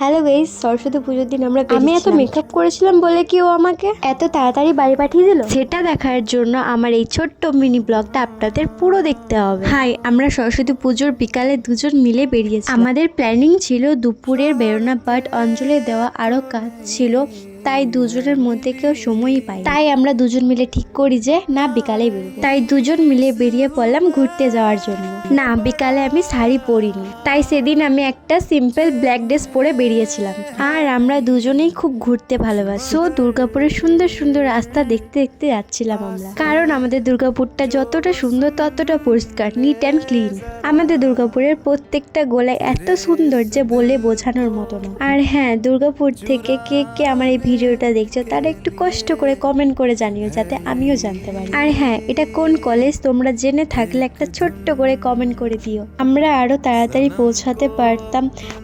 Hello guys, Saraswati পুজোর দিন আমি এত মেকআপ করেছিলাম বলে কি ও আমাকে এত তাড়াতাড়ি বাড়ি পাঠিয়ে দিল? সেটা দেখার জন্য আমার এই ছোট্ট মিনি ব্লগটা আপনাদের পুরো দেখতে হবে। হাই, আমরা সরস্বতী পুজোর বিকালে দুজন মিলে বেরিয়েছি। আমাদের প্ল্যানিং ছিল দুপুরের বেরোনা, বাট অঞ্জলি দেওয়া আরো কাজ ছিল, তাই দুজনের মধ্যে কেউ সময়ই পাই। তাই আমরা দুজন মিলে ঠিক করি যে না, বিকালেই বেরোবো। তাই দুজন মিলে বেরিয়ে পড়লাম ঘুরতে যাওয়ার জন্য। না, বিকালে আমি শাড়ি পরিনি, তাই সেদিন আমি একটা সিম্পল ব্ল্যাক ড্রেস পরে বেরিয়েছিলাম। আর আমরা দুজনেই খুব ঘুরতে ভালোবাসি। সো দুর্গাপুরের সুন্দর সুন্দর রাস্তা দেখতে দেখতে যাচ্ছিলাম আমরা, কারণ আমাদের দুর্গাপুরটা যতটা সুন্দর ততটা পরিষ্কার, নিট অ্যান্ড ক্লিন। আমাদের দুর্গাপুরের প্রত্যেকটা গোলায় এত সুন্দর যে বলে বোঝানোর মতো না। আর হ্যাঁ, দুর্গাপুর থেকে কে কে আমার এই ভিডিওটা দেখছো তারা একটু কষ্ট করে কমেন্ট করে জানিও, যাতে আমিও জানতে পারি। আর হ্যাঁ, এটা কোন কলেজ তোমরা জেনে থাকলে একটা ছোট্ট করে কমেন্ট করে দিও। আমরা আরো তাড়াতাড়ি পৌঁছাতে পারতাম,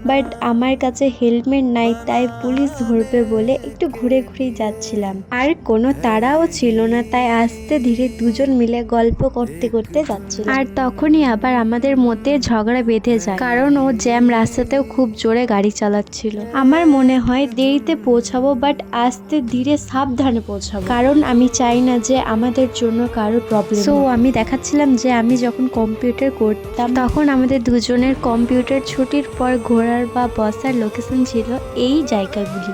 বাট আমার কাছে হেলমেট নাই, তাই পুলিশ ধরবে বলে একটু ঘুরে ঘুরে যাচ্ছিলাম। আর কোনো তাড়াও ছিল না, তাই আস্তে ধীরে দুজন মিলে গল্প করতে করতে যাচ্ছিল। আর তখনই আবার আমাদের মধ্যে ঝগড়া বেঁধে যায়, কারণ ও জ্যাম রাস্তাতেও খুব জোরে গাড়ি চালাচ্ছিল। আমার মনে হয় দেরিতে পৌঁছাবো, বাট আস্তে ধীরে সাবধানে পৌঁছাবো, কারণ আমি চাই না যে আমাদের জন্য কারো প্রবলেম। সো আমি দেখাচ্ছিলাম যে আমি যখন কম্পিউটার করতাম তখন আমাদের দুজনের কম্পিউটার ছুটির পর ঘোরার বা বসার লোকেশন ছিল এই জায়গাগুলি।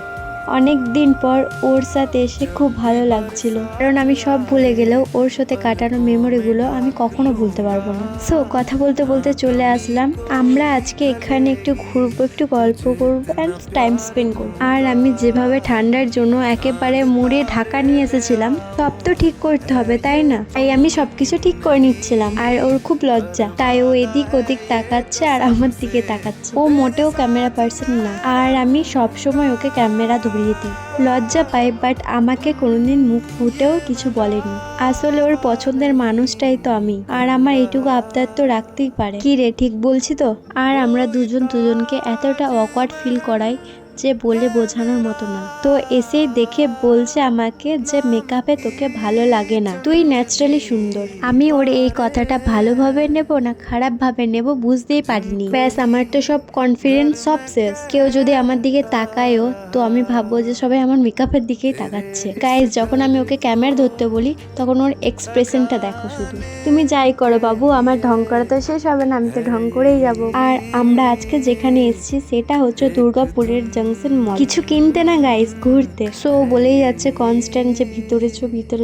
অনেক দিন পর ওর সাথে এসে খুব ভালো লাগছিল, কারণ আমি সব ভুলে গেলেও ওর সাথে কাটানো মেমোরিগুলো আমি কখনো ভুলতে পারবো না। সো কথা বলতে বলতে চলে আসলাম। আমরা আজকে এখানে একটু ঘুরবো, একটু গল্প করবো অ্যান্ড টাইম স্পেন্ড করবো। আর আমি যেভাবে ঠান্ডার জন্য একেবারে মুড়ে ঢাকা নিয়ে এসেছিলাম, সব তো ঠিক করতে হবে তাই না? তাই আমি সবকিছু ঠিক করে নিচ্ছিলাম। আর ওর খুব লজ্জা, তাই ও এদিক ওদিক তাকাচ্ছে আর আমার দিকে তাকাচ্ছে। ও মোটেও ক্যামেরা পার্সন না, আর আমি সবসময় ওকে ক্যামেরা ধরিয়ে দিই। লজ্জা পাই, বাট আমাকে কোনোদিন মুখ ফুটেও কিছু বলেনি। আসলে ওর পছন্দের মানুষটাই তো আমি, আর আমার এইটুকু আবদার তো রাখতেই পারে। কি রে, ঠিক বলছি তো? আর আমরা দুজন দুজনকে এতটা অকওয়ার্ড ফিল করাই যে বলে বোঝানোর মতো না। তো এসেই দেখে বলছে আমাকে যে মেকআপে তোকে ভালো লাগে না, তুই ন্যাচারালি সুন্দর। আমি ওর এই কথাটা ভালোভাবে নেব না খারাপ ভাবে নেব বুঝতেই পারিনি। ব্যাস, আমার তো সব কনফিডেন্স সব শেষ। কেউ যদি আমার দিকে তাকায়ও তো আমি ভাববো যে সবাই আমার মেকআপের দিকেই তাকাচ্ছে। গাইজ, যখন আমি ওকে ক্যামেরা ধরতে বলি তখন ওর এক্সপ্রেশনটা দেখো শুধু। তুমি যাই করো বাবু, আমার ঢং করা তো শেষ হবে না, আমি তো ঢং করেই যাব। আর আমরা আজকে যেখানে এসেছি সেটা হচ্ছে দুর্গাপুরের জংশন মল, কিছু কিনতে না গাইস, ঘুরতে। সো বলেই যাচ্ছে কনস্ট্যান্ট যে ভিতরে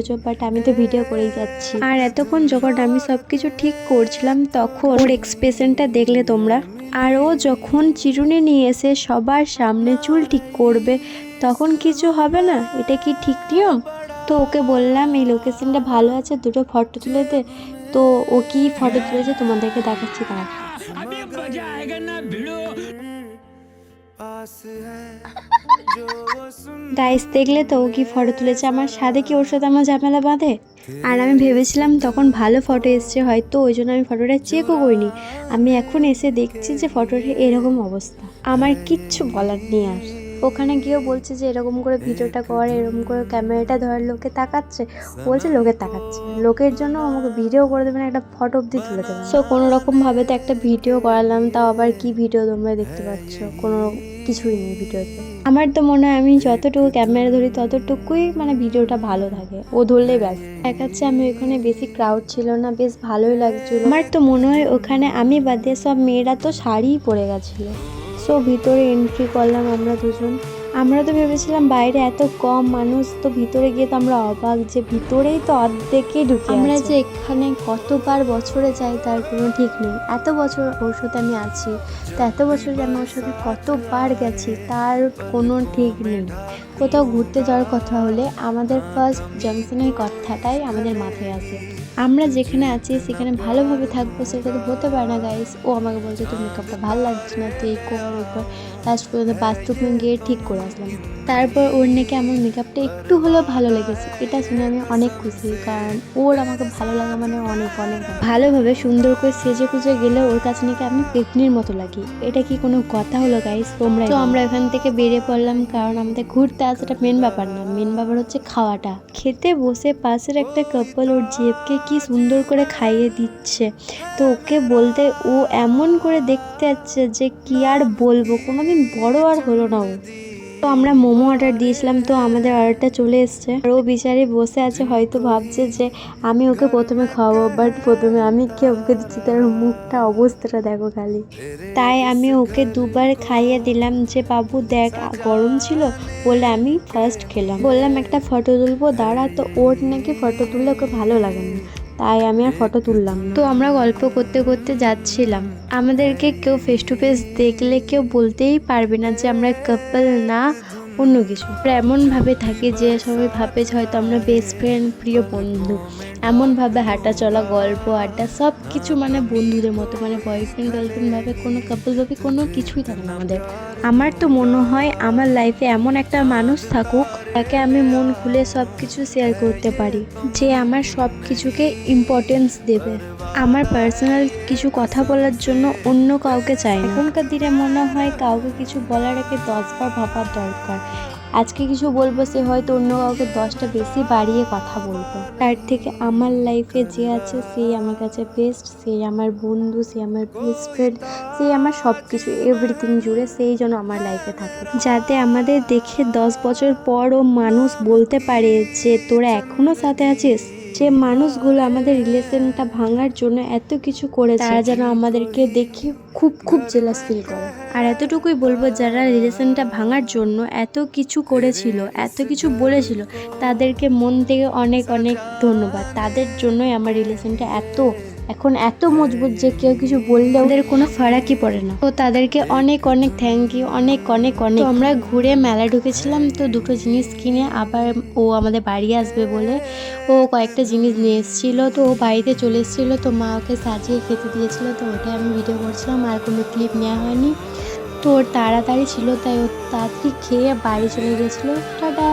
চো, বাট আমি তো ভিডিও করেই যাচ্ছি। আর এতক্ষণ যখন আমি সবকিছু ঠিক করছিলাম তখন ওর এক্সপ্রেশনটা দেখলে তোমরা। আর ও যখন চিরুনি নিয়ে এসে সবার সামনে চুল ঠিক করবে তখন কিছু হবে না? এটা কি ঠিক নিয়ম? তো ওকে বললাম এই লোকেশনটা ভালো আছে, দুটো ফটো তুলে দে। তো ও কি ফটো তুলেছে তোমাদেরকে দেখাচ্ছি তারা। গাইস, দেখলে তো ও কি ফটো তুলেছে আমার সাথে, কি ওর সাথে আমার ঝামেলা বাঁধে? আর আমি ভেবেছিলাম তখন ভালো ফটো এসছে হয়তো, ওই জন্য আমি ফটোটা চেকও করিনি। আমি এখন এসে দেখছি যে ফটোটা এরকম অবস্থা। আমার কিচ্ছু বলার নেই আর। ওখানে গিয়েও বলছে যে এরকম করে ভিডিওটা কর, এরকম করে ক্যামেরাটা ধর, লোকে তাকাচ্ছে। বলছে লোকে তাকাচ্ছে, লোকের জন্য আমাকে ভিডিও করে দেবে না, একটা ফটো অব্দি তুলে দেবে। সো কোনো রকম ভাবে তো একটা ভিডিও করালাম, তাও আবার কি ভিডিও তোমরা দেখতে পাচ্ছ, কোনো কিছুই নেই ভিডিওতে। আমার তো মনে হয় আমি যতটুকু ক্যামেরা ধরি ততটুকুই মানে ভিডিওটা ভালো থাকে, ও ধরলেই ব্যাস। দেখাচ্ছে আমি ওখানে বেশি ক্রাউড ছিল না, বেশ ভালোই লাগছিল। আমার তো মনে হয় ওখানে আমি বাদে সব মেয়েরা তো শাড়িই পরে গেছিলো। সো ভিতরে এন্ট্রি করলাম আমরা দুজন। আমরা তো ভেবেছিলাম বাইরে এত কম মানুষ, তো ভিতরে গিয়ে তো আমরা অবাক যে ভিতরেই তো অর্ধেকই ঢুকে। আমরা যে এখানে কতবার বছরে যাই তার কোনো ঠিক নেই। এত বছর ওর সাথে আমি আছি, তো এত বছর যে আমি ওর সাথে কতবার গেছি তার কোনো ঠিক নেই। কোথাও ঘুরতে যাওয়ার কথা হলে আমাদের ফার্স্ট জাংশনের কথাটাই আমাদের মাথায় আসে। আমরা যেখানে আছি সেখানে ভালোভাবে থাকবো সেটা তো হতে পারে না গাইস। ও আমাকে বলছে তোর মেকআপটা ভালো লাগছে না, তুই এই কর ওই কর। লাস্ট পর্যন্ত বাথরুমে গিয়ে ঠিক করে আসলাম। তারপর ওর নাকি আমার মেকআপটা একটু হলেও ভালো লেগেছে, এটা শুনে আমি অনেক খুশি, কারণ ওর আমাকে ভালো লাগা মানে অনেক অনেক ভালোভাবে সুন্দর করে সেজে গুজে গেলে ওর কাছে নাকি আমি পেতনির মতো লাগি। এটা কি কোনো কথা হলো গাইস? তোমরা তো আমরা এখান থেকে বেরিয়ে পড়লাম, কারণ আমাদের ঘুরতে আসাটা মেন ব্যাপার না, মেন ব্যাপার হচ্ছে খাওয়াটা। খেতে বসে পাশের একটা কাপল ওর জেবকে কি সুন্দর করে খাইয়ে দিচ্ছে, তো ওকে বলতে ও এমন করে দেখতে যাচ্ছে যে কি আর বলবো, কোনোদিন বড় আর হলো না ও। তো আমরা মোমো অর্ডার দিয়েছিলাম, তো আমাদের অর্ডারটা চলে এসছে। আর ও বিচারে বসে আছে, হয়তো ভাবছে যে আমি ওকে প্রথমে খাওয়াবো, বাট প্রথমে আমি কে ওকে দিচ্ছি, তার মুখটা অবস্থাটা দেখো খালি। তাই আমি ওকে দুবার খাইয়ে দিলাম যে বাবু দেখ গরম ছিল বলে আমি ফার্স্ট খেলাম। বললাম একটা ফটো তুলবো দাঁড়া, তো ওর নাকি ফটো তুললে ওকে ভালো লাগে না, তাই আমি আর ফটো তুললাম না। তো আমরা গল্প করতে করতে যাচ্ছিলাম। আমাদেরকে কেউ ফেস টু ফেস দেখলে কেউ বলতেই পারবে না যে আমরা কাপল না অন্য কিছু। আমরা এমনভাবে থাকি যে সবাই ভাবে যে হয়তো আমরা বেস্ট ফ্রেন্ড, প্রিয় বন্ধু। এমনভাবে হাঁটা চলা, গল্প আড্ডা সব কিছু মানে বন্ধুদের মতো, মানে বয়ফ্রেন্ড গার্লফ্রেন্ড ভাবে কোনো কাপল ভাবে কোনো কিছুই থাকে না আমাদের। আমার তো মনে হয় আমার লাইফে এমন একটা মানুষ থাকুক যাকে আমি মন খুলে সব কিছু শেয়ার করতে পারি, যে আমার সব কিছুকে ইম্পর্টেন্স দেবে, আমার পার্সোনাল কিছু কথা বলার জন্য অন্য কাউকে চাই না। এখনকার দিনে মনে হয় কাউকে কিছু বলার আগে 10বার ভাবার দরকার। আজকে কিছু বলবো, সে হয়তো অন্য কাউকে 10টা বেশি বাড়িয়ে কথা বলবো। তার থেকে আমার লাইফে যে আছে সেই আমার কাছে বেস্ট, সেই আমার বন্ধু, সেই আমার বেস্ট ফ্রেন্ড, সেই আমার সব কিছু এভরিথিং জুড়ে, সেই জন্য আমার লাইফে থাকে, যাতে আমাদের দেখে 10 বছর পরও মানুষ বলতে পারে যে তোরা এখনো সাথে আছিস। যে মানুষগুলো আমাদের রিলেশনটা ভাঙার জন্য এত কিছু করেছে, তারা যেন আমাদেরকে দেখে খুব খুব জেলাস ফিল করে। আর এতটুকুই বলবো, যারা রিলেশনটা ভাঙার জন্য এত কিছু করেছিল, এত কিছু বলেছিল, তাদেরকে মন থেকে অনেক অনেক ধন্যবাদ। তাদের জন্যই আমার রিলেশনটা এখন এত মজবুত যে কেউ কিছু বললে ওদের কোনো ফারাকই পড়ে না। তো তাদেরকে অনেক অনেক থ্যাংক ইউ, অনেক অনেক অনেক। তো আমরা ঘুরে মেলা ঢুকেছিলাম, তো দুটো জিনিস কিনে আবার ও আমাদের বাড়ি আসবে বলে ও কয়েকটা জিনিস নিয়ে এসেছিলো। তো ও বাড়িতে চলে এসেছিলো, তো মা ওকে সাজিয়ে খেতে দিয়েছিলো, তো ওটাই আমি ভিডিও করছিলাম, আর কোনো ক্লিপ নেওয়া হয়নি। তো ওর তাড়াতাড়ি ছিল, তাই ও তাড়াতাড়ি খেয়ে বাড়ি চলে গেছিলো। টাটা।